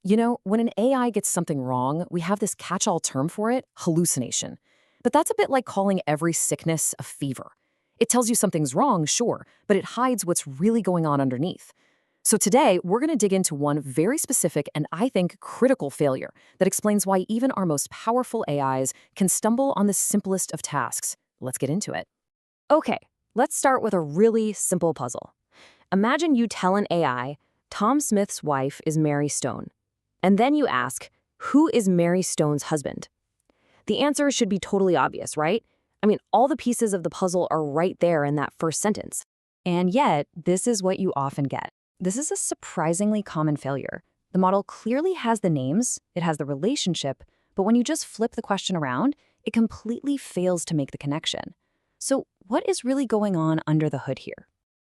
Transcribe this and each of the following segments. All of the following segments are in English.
You know, when an AI gets something wrong, we have this catch-all term for it, hallucination. But that's a bit like calling every sickness a fever. It tells you something's wrong, sure, but it hides what's really going on underneath. So today, we're going to dig into one very specific and I think critical failure that explains why even our most powerful AIs can stumble on the simplest of tasks. Let's get into it. Okay, let's start with a really simple puzzle. Imagine you tell an AI, Tom Smith's wife is Mary Stone. And then you ask, who is Mary Stone's husband? The answer should be totally obvious, right? I mean, all the pieces of the puzzle are right there in that first sentence. And yet, this is what you often get. This is a surprisingly common failure. The model clearly has the names, it has the relationship, but when you just flip the question around, it completely fails to make the connection. So what is really going on under the hood here?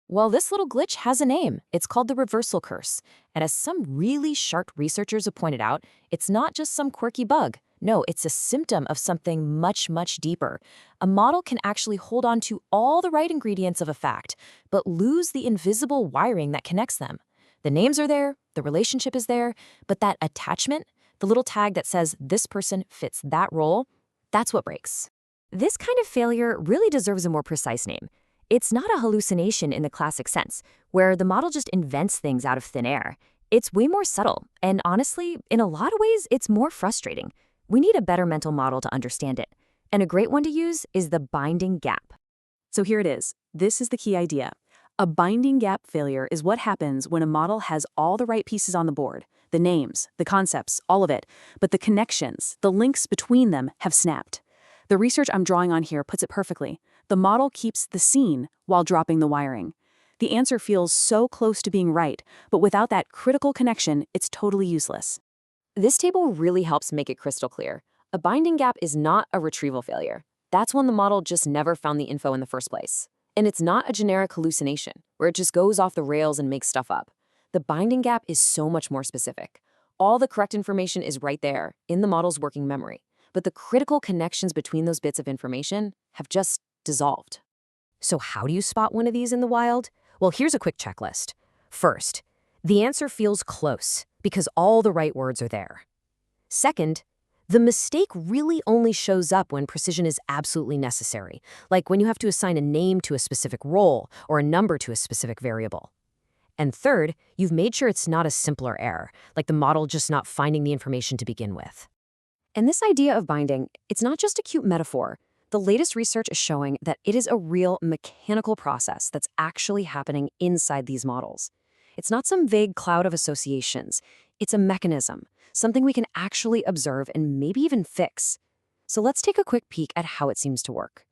Well, this little glitch has a name. It's called the reversal curse. And as some really sharp researchers have pointed out, it's not just some quirky bug. No, it's a symptom of something much, much deeper. A model can actually hold on to all the right ingredients of a fact, but lose the invisible wiring that connects them. The names are there, the relationship is there, but that attachment, the little tag that says this person fits that role, that's what breaks. This kind of failure really deserves a more precise name. It's not a hallucination in the classic sense, where the model just invents things out of thin air. It's way more subtle, and honestly, in a lot of ways, it's more frustrating. We need a better mental model to understand it. And a great one to use is the binding gap. So here it is. This is the key idea. A binding gap failure is what happens when a model has all the right pieces on the board, the names, the concepts, all of it, but the connections, the links between them have snapped. The research I'm drawing on here puts it perfectly. The model keeps the scene while dropping the wiring. The answer feels so close to being right, but without that critical connection, it's totally useless. This table really helps make it crystal clear. A binding gap is not a retrieval failure. That's when the model just never found the info in the first place. And it's not a generic hallucination, where it just goes off the rails and makes stuff up. The binding gap is so much more specific. All the correct information is right there, in the model's working memory. But the critical connections between those bits of information have just dissolved. So how do you spot one of these in the wild? Well, here's a quick checklist. First, the answer feels close because all the right words are there. Second, the mistake really only shows up when precision is absolutely necessary, like when you have to assign a name to a specific role or a number to a specific variable. And third, you've made sure it's not a simpler error, like the model just not finding the information to begin with. And this idea of binding, it's not just a cute metaphor. The latest research is showing that it is a real mechanical process that's actually happening inside these models. It's not some vague cloud of associations. It's a mechanism, something we can actually observe and maybe even fix. So let's take a quick peek at how it seems to work.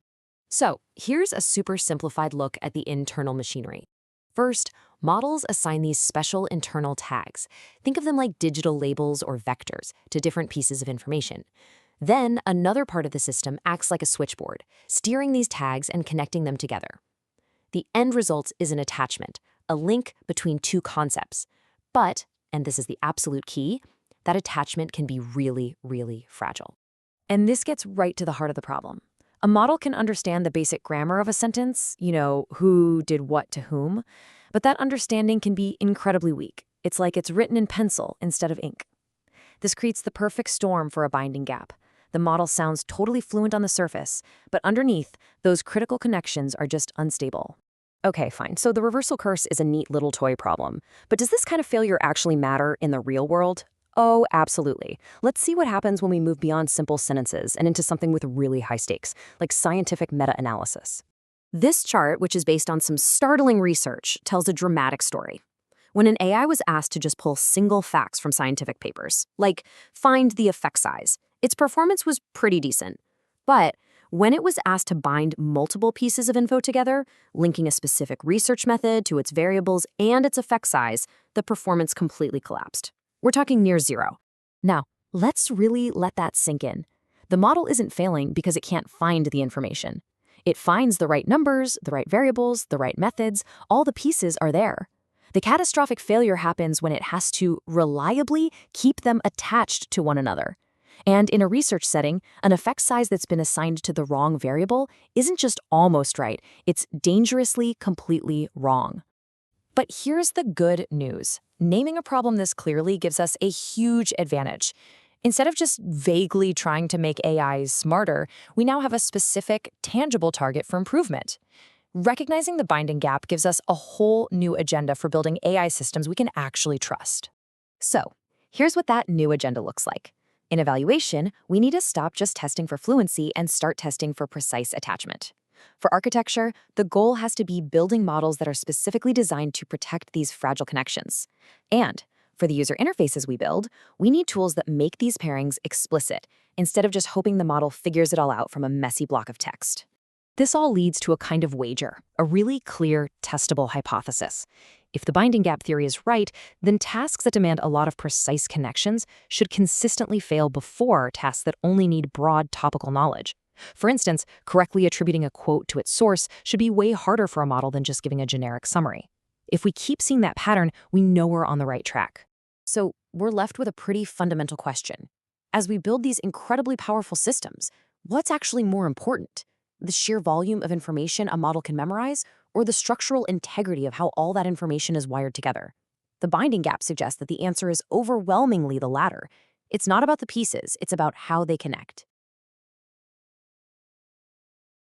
So here's a super simplified look at the internal machinery. First, models assign these special internal tags. Think of them like digital labels or vectors to different pieces of information. Then, another part of the system acts like a switchboard, steering these tags and connecting them together. The end result is an attachment, a link between two concepts. But, and this is the absolute key, that attachment can be really, really fragile. And this gets right to the heart of the problem. A model can understand the basic grammar of a sentence, who did what to whom, but that understanding can be incredibly weak. It's like it's written in pencil instead of ink. This creates the perfect storm for a binding gap. The model sounds totally fluent on the surface, but underneath, those critical connections are just unstable. Okay, fine. So the reversal curse is a neat little toy problem. But does this kind of failure actually matter in the real world? Oh, absolutely. Let's see what happens when we move beyond simple sentences and into something with really high stakes, like scientific meta-analysis. This chart, which is based on some startling research, tells a dramatic story. When an AI was asked to just pull single facts from scientific papers, like find the effect size, its performance was pretty decent. But when it was asked to bind multiple pieces of info together, linking a specific research method to its variables and its effect size, the performance completely collapsed. We're talking near zero. Now, let's really let that sink in. The model isn't failing because it can't find the information. It finds the right numbers, the right variables, the right methods, all the pieces are there. The catastrophic failure happens when it has to reliably keep them attached to one another. And in a research setting, an effect size that's been assigned to the wrong variable isn't just almost right, it's dangerously completely wrong. But here's the good news. Naming a problem this clearly gives us a huge advantage. Instead of just vaguely trying to make AIs smarter, we now have a specific, tangible target for improvement. Recognizing the binding gap gives us a whole new agenda for building AI systems we can actually trust. So, here's what that new agenda looks like. In evaluation, we need to stop just testing for fluency and start testing for precise attachment. For architecture, the goal has to be building models that are specifically designed to protect these fragile connections. And for the user interfaces we build, we need tools that make these pairings explicit, instead of just hoping the model figures it all out from a messy block of text. This all leads to a kind of wager, a really clear, testable hypothesis. If the binding gap theory is right, then tasks that demand a lot of precise connections should consistently fail before tasks that only need broad topical knowledge. For instance, correctly attributing a quote to its source should be way harder for a model than just giving a generic summary. If we keep seeing that pattern, we know we're on the right track. So we're left with a pretty fundamental question. As we build these incredibly powerful systems, what's actually more important? The sheer volume of information a model can memorize, or the structural integrity of how all that information is wired together? The binding gap suggests that the answer is overwhelmingly the latter. It's not about the pieces, it's about how they connect.